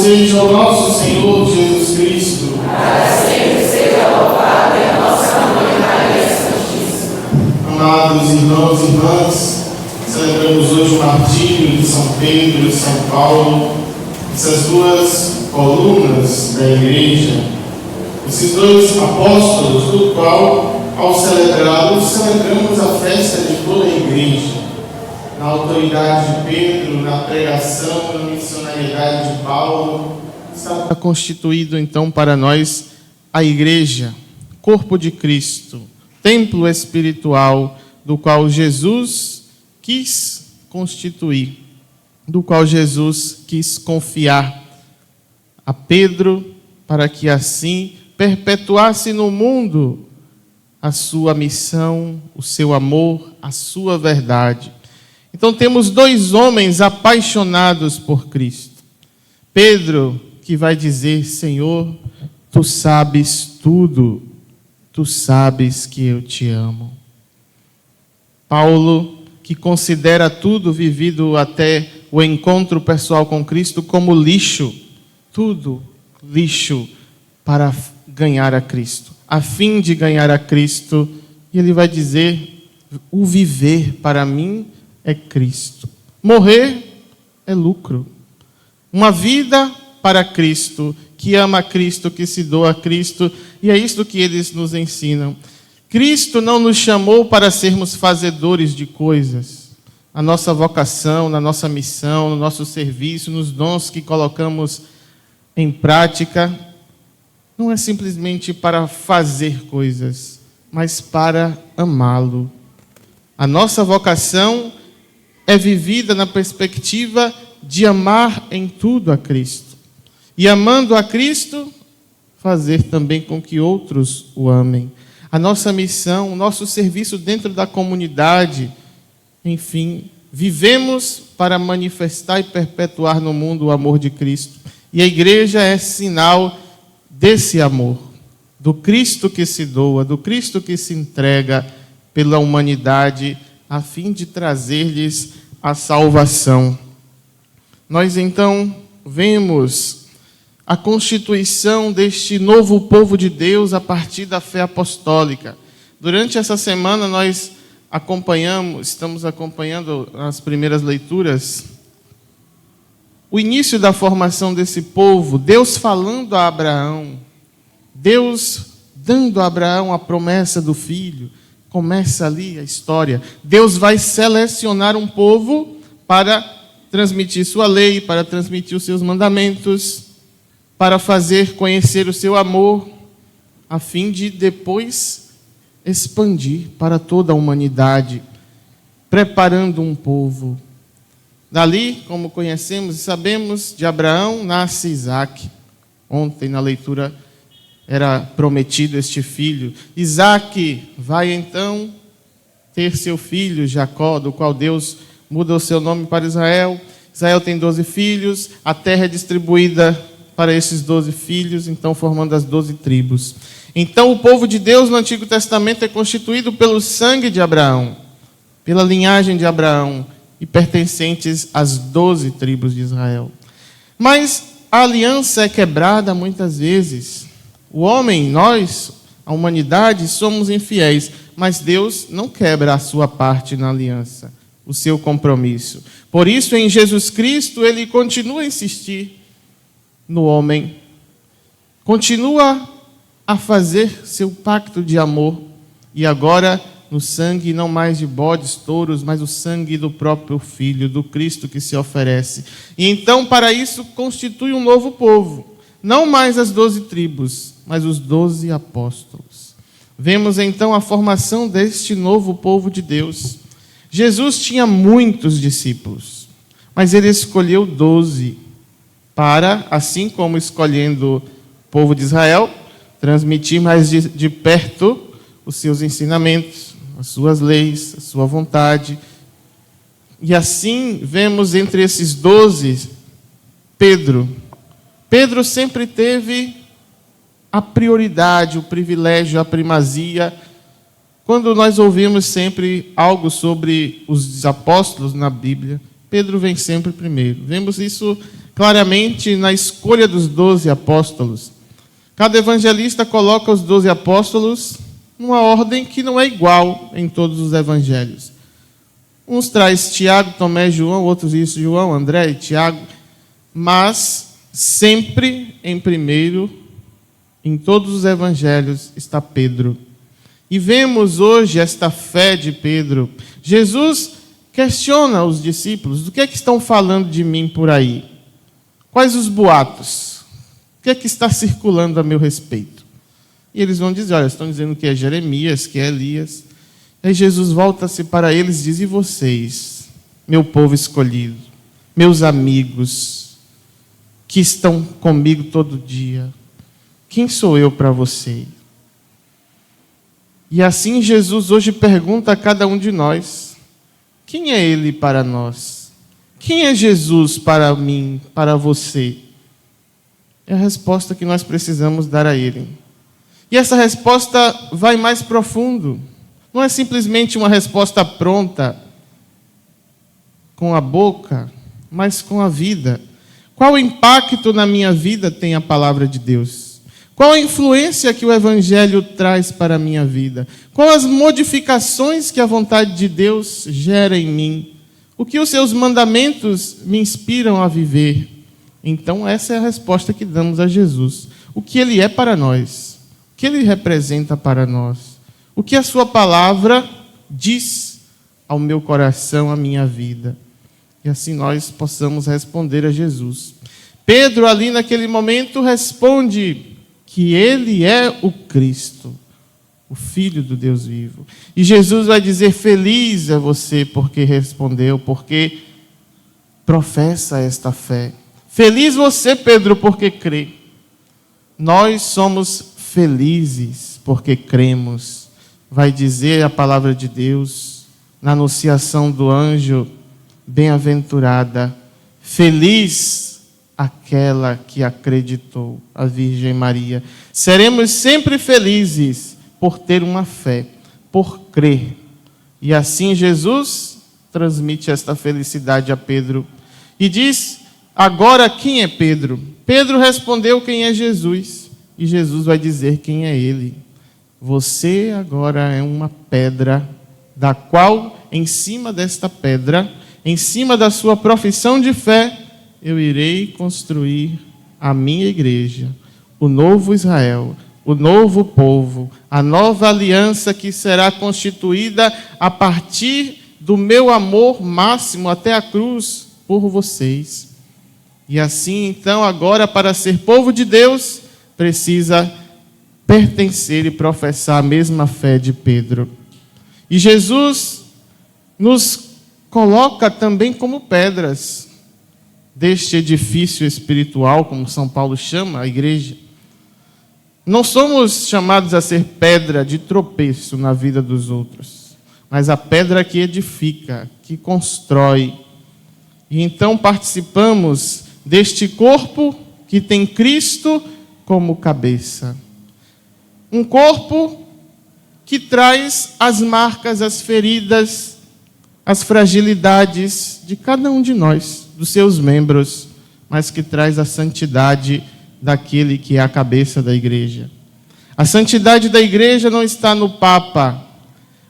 seja o nosso Senhor Jesus Cristo. Para sempre seja louvado e a nossa Mãe Maria Santíssima. Amados irmãos e irmãs, celebramos hoje o martírio de São Pedro e São Paulo, essas duas colunas da Igreja, esses dois apóstolos, do qual, ao celebrá-los, celebramos a festa de toda a Igreja, na autoridade de Pedro, na pregação, na missionariedade de Paulo. Está constituído então para nós a Igreja, corpo de Cristo, templo espiritual do qual Jesus quis constituir, do qual Jesus quis confiar a Pedro para que assim perpetuasse no mundo a sua missão, o seu amor, a sua verdade. Então temos dois homens apaixonados por Cristo. Pedro, que vai dizer: Senhor, tu sabes tudo, tu sabes que eu te amo. Paulo, que considera tudo vivido até o encontro pessoal com Cristo como lixo, tudo lixo para ganhar a Cristo, a fim de ganhar a Cristo. E ele vai dizer: o viver para mim é Cristo, morrer é lucro. Uma vida para Cristo, que ama a Cristo, que se doa a Cristo, e é isto que eles nos ensinam. Cristo não nos chamou para sermos fazedores de coisas. A nossa vocação, na nossa missão, no nosso serviço, nos dons que colocamos em prática, não é simplesmente para fazer coisas, mas para amá-lo. A nossa vocação é vivida na perspectiva de amar em tudo a Cristo. E amando a Cristo, fazer também com que outros o amem. A nossa missão, o nosso serviço dentro da comunidade, enfim, vivemos para manifestar e perpetuar no mundo o amor de Cristo. E a igreja é sinal desse amor, do Cristo que se doa, do Cristo que se entrega pela humanidade, a fim de trazer-lhes a salvação. Nós então vemos a constituição deste novo povo de Deus a partir da fé apostólica. Durante essa semana nós estamos acompanhando as primeiras leituras, o início da formação desse povo, Deus falando a Abraão, Deus dando a Abraão a promessa do filho. Começa ali a história. Deus vai selecionar um povo para transmitir sua lei, para transmitir os seus mandamentos, para fazer conhecer o seu amor, a fim de depois expandir para toda a humanidade, preparando um povo. Dali, como conhecemos e sabemos, de Abraão nasce Isaque. Ontem na leitura era prometido este filho. Isaque vai então ter seu filho Jacó, do qual Deus muda o seu nome para Israel. Israel tem 12 filhos, a terra é distribuída para esses 12 filhos, então formando as 12 tribos. Então o povo de Deus no Antigo Testamento é constituído pelo sangue de Abraão, pela linhagem de Abraão e pertencentes às 12 tribos de Israel. Mas a aliança é quebrada muitas vezes. O homem, nós, a humanidade, somos infiéis, mas Deus não quebra a sua parte na aliança, o seu compromisso. Por isso, em Jesus Cristo, ele continua a insistir no homem, continua a fazer seu pacto de amor, e agora no sangue não mais de bodes, touros, mas o sangue do próprio Filho, do Cristo que se oferece. E então, para isso, constitui um novo povo, não mais as 12 tribos, mas os 12 apóstolos. Vemos então a formação deste novo povo de Deus. Jesus tinha muitos discípulos, mas ele escolheu 12 para, assim como escolhendo o povo de Israel, transmitir mais de perto os seus ensinamentos, as suas leis, a sua vontade. E assim vemos entre esses 12, Pedro. Pedro sempre teve a prioridade, o privilégio, a primazia. Quando nós ouvimos sempre algo sobre os apóstolos na Bíblia, Pedro vem sempre primeiro. Vemos isso claramente na escolha dos 12 apóstolos. Cada evangelista coloca os 12 apóstolos numa ordem que não é igual em todos os evangelhos. Uns traz Tiago, Tomé, João, outros isso, João, André e Tiago, mas sempre em primeiro, em todos os evangelhos, está Pedro. E vemos hoje esta fé de Pedro. Jesus questiona os discípulos: do que é que estão falando de mim por aí? Quais os boatos? O que é que está circulando a meu respeito? E eles vão dizer: olha, estão dizendo que é Jeremias, que é Elias. Aí Jesus volta-se para eles e diz: e vocês, meu povo escolhido, meus amigos, que estão comigo todo dia, quem sou eu para vocês? E assim Jesus hoje pergunta a cada um de nós: quem é Ele para nós? Quem é Jesus para mim, para você? É a resposta que nós precisamos dar a Ele. E essa resposta vai mais profundo. Não é simplesmente uma resposta pronta, com a boca, mas com a vida. Qual impacto na minha vida tem a palavra de Deus? Qual a influência que o Evangelho traz para a minha vida? Quais as modificações que a vontade de Deus gera em mim? O que os seus mandamentos me inspiram a viver? Então, essa é a resposta que damos a Jesus. O que Ele é para nós? O que Ele representa para nós? O que a sua palavra diz ao meu coração, à minha vida? E assim nós possamos responder a Jesus. Pedro, ali naquele momento, responde que Ele é o Cristo, o Filho do Deus vivo. E Jesus vai dizer: feliz é você porque respondeu, porque professa esta fé. Feliz você, Pedro, porque crê. Nós somos felizes porque cremos. Vai dizer a palavra de Deus na anunciação do anjo: bem-aventurada, feliz aquela que acreditou, a Virgem Maria. Seremos sempre felizes por ter uma fé, por crer. E assim Jesus transmite esta felicidade a Pedro. E diz: agora quem é Pedro? Pedro respondeu quem é Jesus. E Jesus vai dizer quem é Ele. Você agora é uma pedra, da qual, em cima desta pedra, em cima da sua profissão de fé, eu irei construir a minha igreja, o novo Israel, o novo povo, a nova aliança que será constituída a partir do meu amor máximo até a cruz por vocês. E assim, então, agora, para ser povo de Deus, precisa pertencer e professar a mesma fé de Pedro. E Jesus nos coloca também como pedras deste edifício espiritual, como São Paulo chama a igreja. Não somos chamados a ser pedra de tropeço na vida dos outros, mas a pedra que edifica, que constrói. E então participamos deste corpo que tem Cristo como cabeça. Um corpo que traz as marcas, as feridas, as fragilidades de cada um de nós, dos seus membros, mas que traz a santidade daquele que é a cabeça da igreja. A santidade da igreja não está no Papa.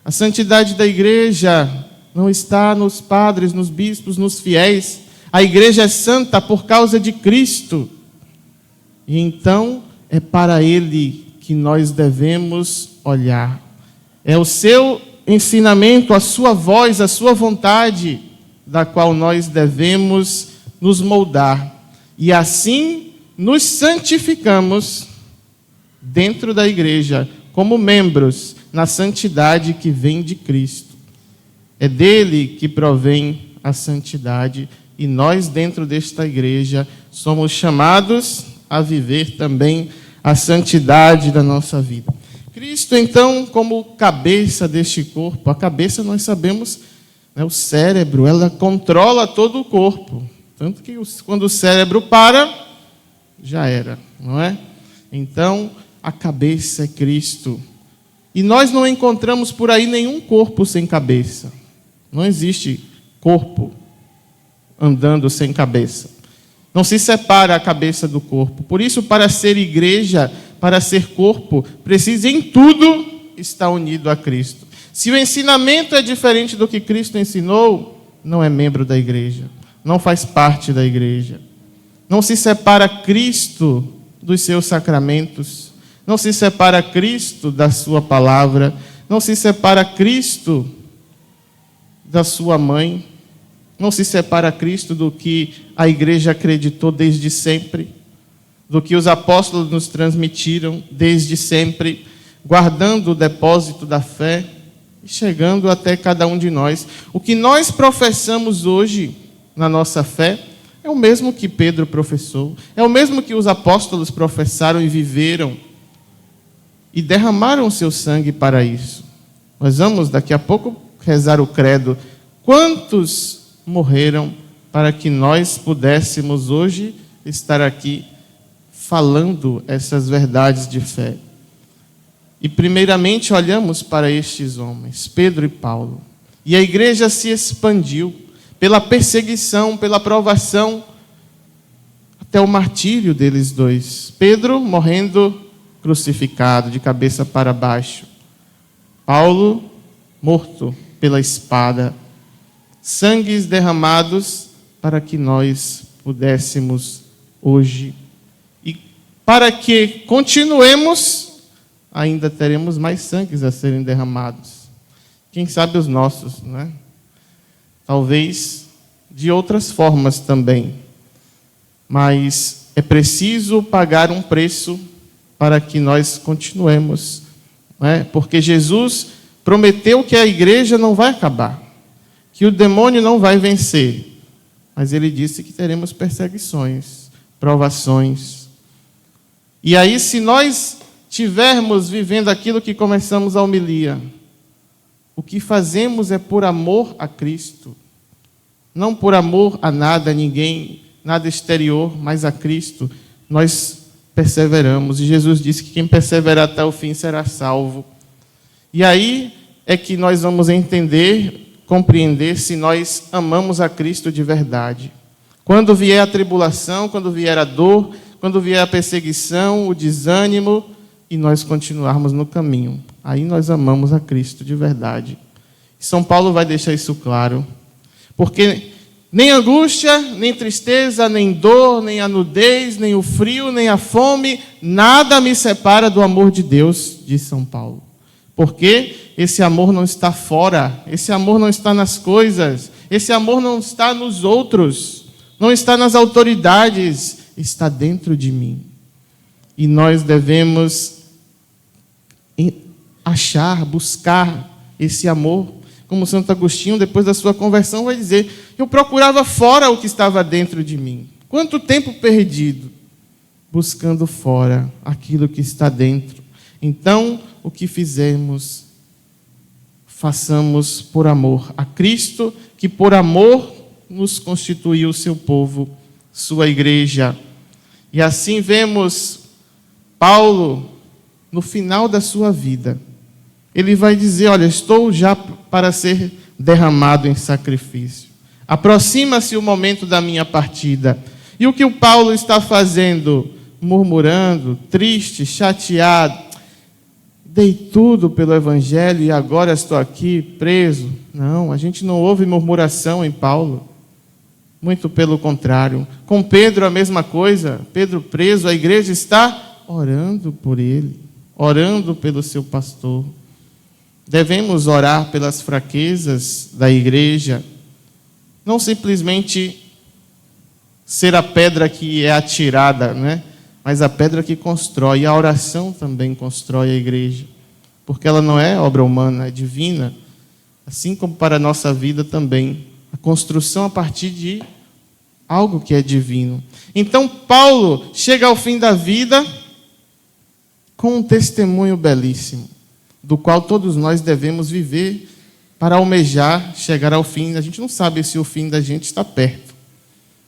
A santidade da igreja não está nos padres, nos bispos, nos fiéis. A igreja é santa por causa de Cristo. E então é para Ele que nós devemos olhar. É o seu ensinamento, a sua voz, a sua vontade, da qual nós devemos nos moldar. E assim nos santificamos dentro da igreja, como membros, na santidade que vem de Cristo. É dele que provém a santidade, e nós, dentro desta igreja, somos chamados a viver também a santidade da nossa vida. Cristo, então, como cabeça deste corpo, a cabeça nós sabemos, né, o cérebro, ela controla todo o corpo. Tanto que quando o cérebro para, já era, não é? Então, a cabeça é Cristo. E nós não encontramos por aí nenhum corpo sem cabeça. Não existe corpo andando sem cabeça. Não se separa a cabeça do corpo. Por isso, para ser igreja, para ser corpo, precisa em tudo estar unido a Cristo. Se o ensinamento é diferente do que Cristo ensinou, não é membro da igreja, não faz parte da igreja. Não se separa Cristo dos seus sacramentos, não se separa Cristo da sua palavra, não se separa Cristo da sua mãe, não se separa Cristo do que a igreja acreditou desde sempre, do que os apóstolos nos transmitiram desde sempre, guardando o depósito da fé e chegando até cada um de nós. O que nós professamos hoje na nossa fé é o mesmo que Pedro professou, é o mesmo que os apóstolos professaram e viveram e derramaram o seu sangue para isso. Nós vamos daqui a pouco rezar o credo. Quantos morreram para que nós pudéssemos hoje estar aqui falando essas verdades de fé? E primeiramente olhamos para estes homens, Pedro e Paulo. E a igreja se expandiu pela perseguição, pela provação, até o martírio deles dois. Pedro morrendo crucificado, de cabeça para baixo. Paulo morto pela espada. Sangues derramados para que nós pudéssemos hoje. E para que continuemos, ainda teremos mais sangues a serem derramados. Quem sabe os nossos, né? Talvez de outras formas também. Mas é preciso pagar um preço para que nós continuemos, né? Porque Jesus prometeu que a igreja não vai acabar, que o demônio não vai vencer. Mas ele disse que teremos perseguições, provações. E aí, se nós tivermos vivendo aquilo que começamos a homilia, o que fazemos é por amor a Cristo, não por amor a nada, a ninguém, nada exterior, mas a Cristo, nós perseveramos. E Jesus disse que quem perseverar até o fim será salvo. E aí é que nós vamos entender, compreender se nós amamos a Cristo de verdade. Quando vier a tribulação, quando vier a dor, quando vier a perseguição, o desânimo, e nós continuarmos no caminho, aí nós amamos a Cristo de verdade. São Paulo vai deixar isso claro, porque nem angústia, nem tristeza, nem dor, nem a nudez, nem o frio, nem a fome, nada me separa do amor de Deus, diz São Paulo. Porque esse amor não está fora, esse amor não está nas coisas, esse amor não está nos outros, não está nas autoridades, está dentro de mim. E nós devemos achar, buscar esse amor. Como Santo Agostinho, depois da sua conversão, vai dizer: eu procurava fora o que estava dentro de mim. Quanto tempo perdido buscando fora aquilo que está dentro. Então, o que fizemos, façamos por amor a Cristo, que por amor nos constituiu seu povo, sua igreja. E assim vemos Paulo, no final da sua vida, ele vai dizer: olha, estou já para ser derramado em sacrifício. Aproxima-se o momento da minha partida. E o que o Paulo está fazendo? Murmurando, triste, chateado. Dei tudo pelo Evangelho e agora estou aqui preso. Não, a gente não ouve murmuração em Paulo. Muito pelo contrário. Com Pedro a mesma coisa. Pedro preso, a igreja está orando por ele, orando pelo seu pastor. Devemos orar pelas fraquezas da igreja, não simplesmente ser a pedra que é atirada, né? Mas a pedra que constrói. E a oração também constrói a igreja, porque ela não é obra humana, é divina, assim como para a nossa vida também. A construção a partir de algo que é divino. Então Paulo chega ao fim da vida com um testemunho belíssimo, do qual todos nós devemos viver para almejar chegar ao fim. A gente não sabe se o fim da gente está perto.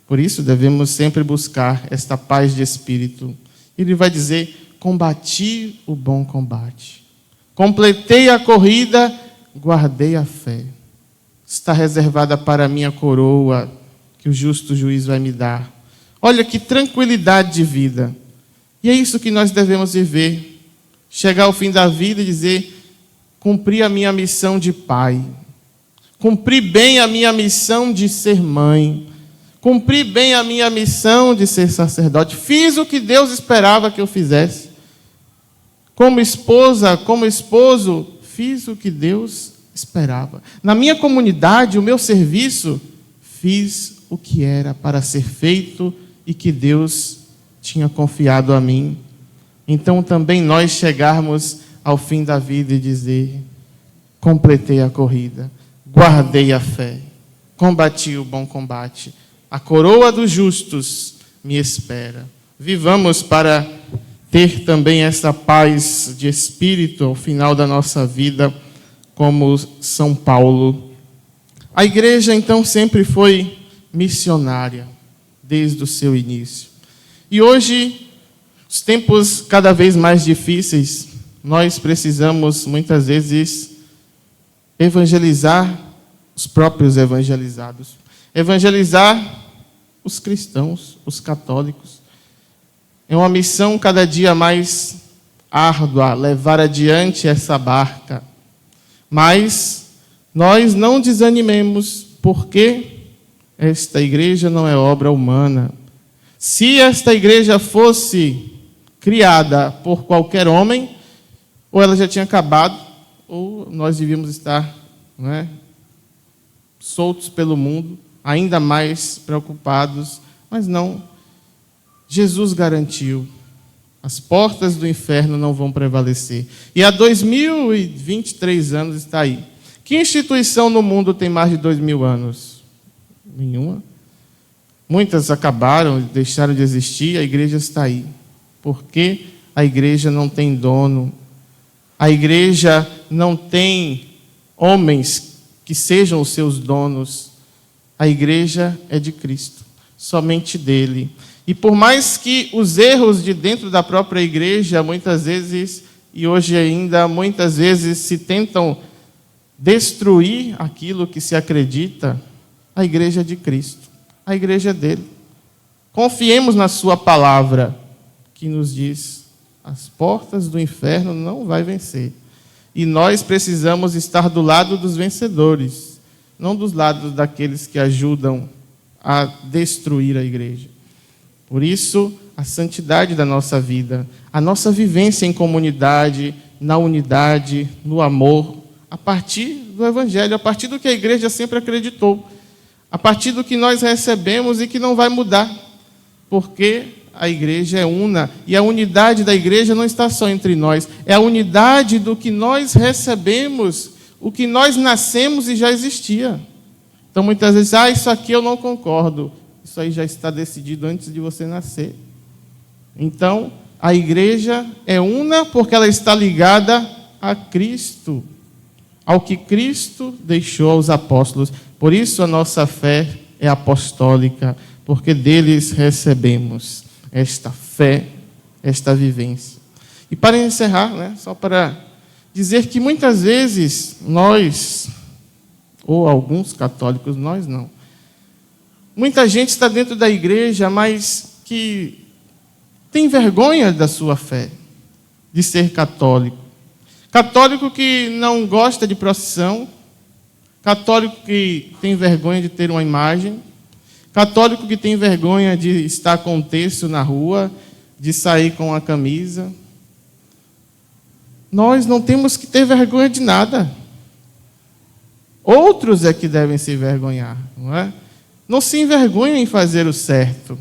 Por isso devemos sempre buscar esta paz de espírito. Ele vai dizer: combati o bom combate, completei a corrida, guardei a fé. Está reservada para mim a coroa que o justo juiz vai me dar. Olha que tranquilidade de vida. E é isso que nós devemos viver. Chegar ao fim da vida e dizer: cumpri a minha missão de pai. Cumpri bem a minha missão de ser mãe. Cumpri bem a minha missão de ser sacerdote. Fiz o que Deus esperava que eu fizesse. Como esposa, como esposo, fiz o que Deus esperava. Na minha comunidade, o meu serviço, fiz o que era para ser feito e que Deus tinha confiado a mim. Então também nós chegarmos ao fim da vida e dizer: completei a corrida, guardei a fé, combati o bom combate, a coroa dos justos me espera. Vivamos para ter também essa paz de espírito ao final da nossa vida, como São Paulo. A igreja, então, sempre foi missionária, desde o seu início. E hoje, os tempos cada vez mais difíceis, nós precisamos, muitas vezes, evangelizar os próprios evangelizados. Evangelizar os cristãos, os católicos. É uma missão cada dia mais árdua, levar adiante essa barca. Mas nós não desanimemos, porque esta igreja não é obra humana. Se esta igreja fosse criada por qualquer homem, ou ela já tinha acabado, ou nós devíamos estar, não é, soltos pelo mundo, ainda mais preocupados, mas não. Jesus garantiu: as portas do inferno não vão prevalecer. E há 2023 anos está aí. Que instituição no mundo tem mais de 2000 anos? Nenhuma. Muitas acabaram, deixaram de existir, a igreja está aí. Porque a igreja não tem dono. A igreja não tem homens que sejam os seus donos. A igreja é de Cristo, somente dele. E por mais que os erros de dentro da própria igreja, muitas vezes, e hoje ainda, muitas vezes se tentam destruir aquilo que se acredita, a igreja é de Cristo, a igreja é dele. Confiemos na sua palavra, que nos diz: as portas do inferno não vai vencer. E nós precisamos estar do lado dos vencedores, não dos lados daqueles que ajudam a destruir a igreja. Por isso, a santidade da nossa vida, a nossa vivência em comunidade, na unidade, no amor, a partir do Evangelho, a partir do que a igreja sempre acreditou, a partir do que nós recebemos e que não vai mudar, porque a igreja é una, e a unidade da igreja não está só entre nós, é a unidade do que nós recebemos, o que nós nascemos e já existia. Então, muitas vezes, isso aqui eu não concordo. Isso aí já está decidido antes de você nascer. Então, a igreja é una porque ela está ligada a Cristo, ao que Cristo deixou aos apóstolos. Por isso a nossa fé é apostólica, porque deles recebemos esta fé, esta vivência. E para encerrar, só para dizer que muitas vezes nós, ou alguns católicos, nós não, muita gente está dentro da igreja, mas que tem vergonha da sua fé, de ser católico. Católico que não gosta de procissão, católico que tem vergonha de ter uma imagem, católico que tem vergonha de estar com um terço na rua, de sair com a camisa. Nós não temos que ter vergonha de nada. Outros é que devem se envergonhar, não é? Não se envergonha em fazer o certo.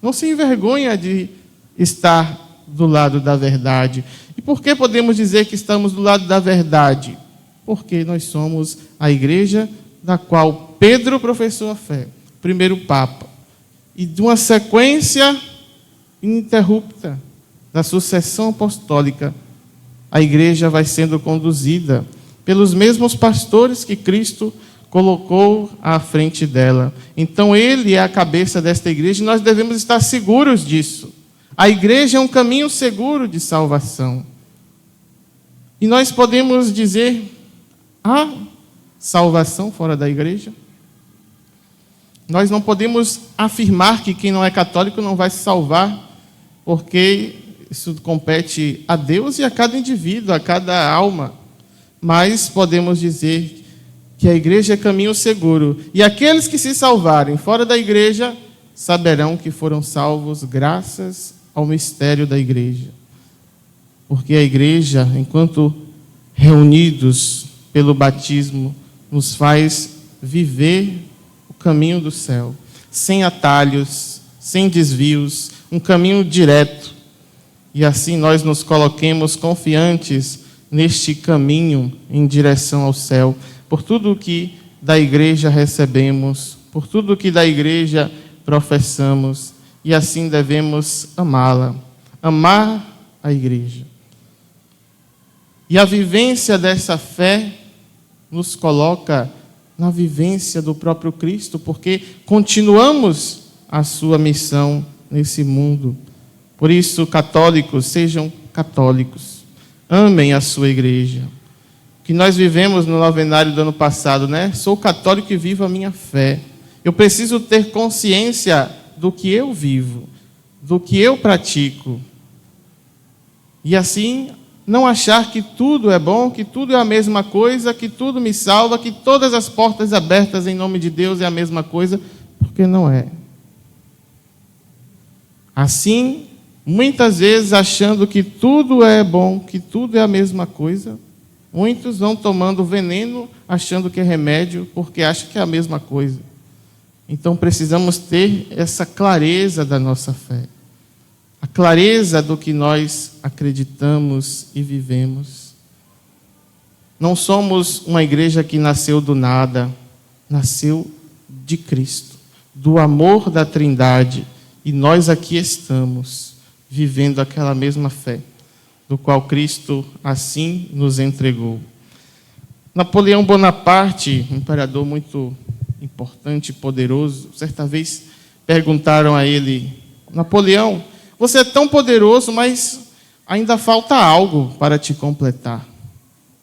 Não se envergonha de estar do lado da verdade. E por que podemos dizer que estamos do lado da verdade? Porque nós somos a igreja da qual Pedro professou a fé, primeiro Papa. E de uma sequência ininterrupta da sucessão apostólica, a igreja vai sendo conduzida pelos mesmos pastores que Cristo colocou à frente dela. Então, ele é a cabeça desta igreja e nós devemos estar seguros disso. A igreja é um caminho seguro de salvação. E nós podemos dizer: há salvação fora da igreja? Nós não podemos afirmar que quem não é católico não vai se salvar, porque isso compete a Deus e a cada indivíduo, a cada alma. Mas podemos dizer que a igreja é caminho seguro. E aqueles que se salvarem fora da igreja saberão que foram salvos graças ao mistério da igreja. Porque a igreja, enquanto reunidos pelo batismo, nos faz viver o caminho do céu, sem atalhos, sem desvios, um caminho direto. E assim nós nos coloquemos confiantes neste caminho em direção ao céu, por tudo que da igreja recebemos, por tudo que da igreja professamos, e assim devemos amá-la, amar a igreja. E a vivência dessa fé nos coloca na vivência do próprio Cristo, porque continuamos a sua missão nesse mundo. Por isso, católicos, sejam católicos, amem a sua igreja. Que nós vivemos no novenário do ano passado, né? Sou católico e vivo a minha fé. Eu preciso ter consciência do que eu vivo, do que eu pratico. E assim, não achar que tudo é bom, que tudo é a mesma coisa, que tudo me salva, que todas as portas abertas em nome de Deus é a mesma coisa, porque não é. Assim, muitas vezes achando que tudo é bom, que tudo é a mesma coisa, muitos vão tomando veneno achando que é remédio, porque acham que é a mesma coisa. Então precisamos ter essa clareza da nossa fé, a clareza do que nós acreditamos e vivemos. Não somos uma igreja que nasceu do nada, nasceu de Cristo, do amor da Trindade, e nós aqui estamos vivendo aquela mesma fé, do qual Cristo assim nos entregou. Napoleão Bonaparte, um imperador muito importante e poderoso, certa vez perguntaram a ele: Napoleão, você é tão poderoso, mas ainda falta algo para te completar.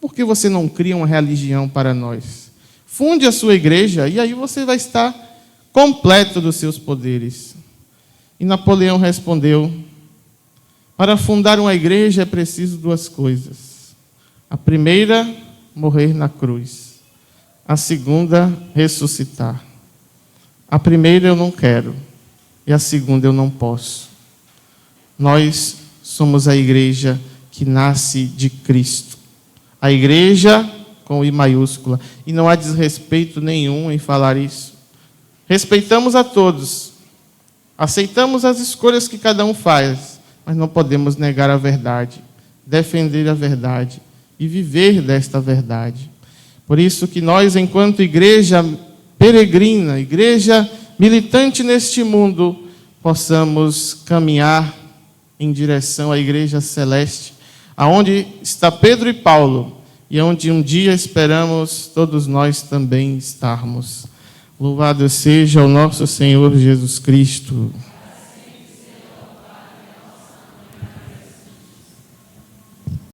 Por que você não cria uma religião para nós? Funde a sua igreja e aí você vai estar completo dos seus poderes. E Napoleão respondeu: para fundar uma igreja é preciso duas coisas. A primeira, morrer na cruz. A segunda, ressuscitar. A primeira eu não quero, e a segunda eu não posso. Nós somos a igreja que nasce de Cristo. A igreja com I maiúscula. E não há desrespeito nenhum em falar isso. Respeitamos a todos. Aceitamos as escolhas que cada um faz, mas não podemos negar a verdade, defender a verdade e viver desta verdade. Por isso que nós, enquanto igreja peregrina, igreja militante neste mundo, possamos caminhar em direção à igreja celeste, aonde está Pedro e Paulo, e onde um dia esperamos todos nós também estarmos. Louvado seja o nosso Senhor Jesus Cristo.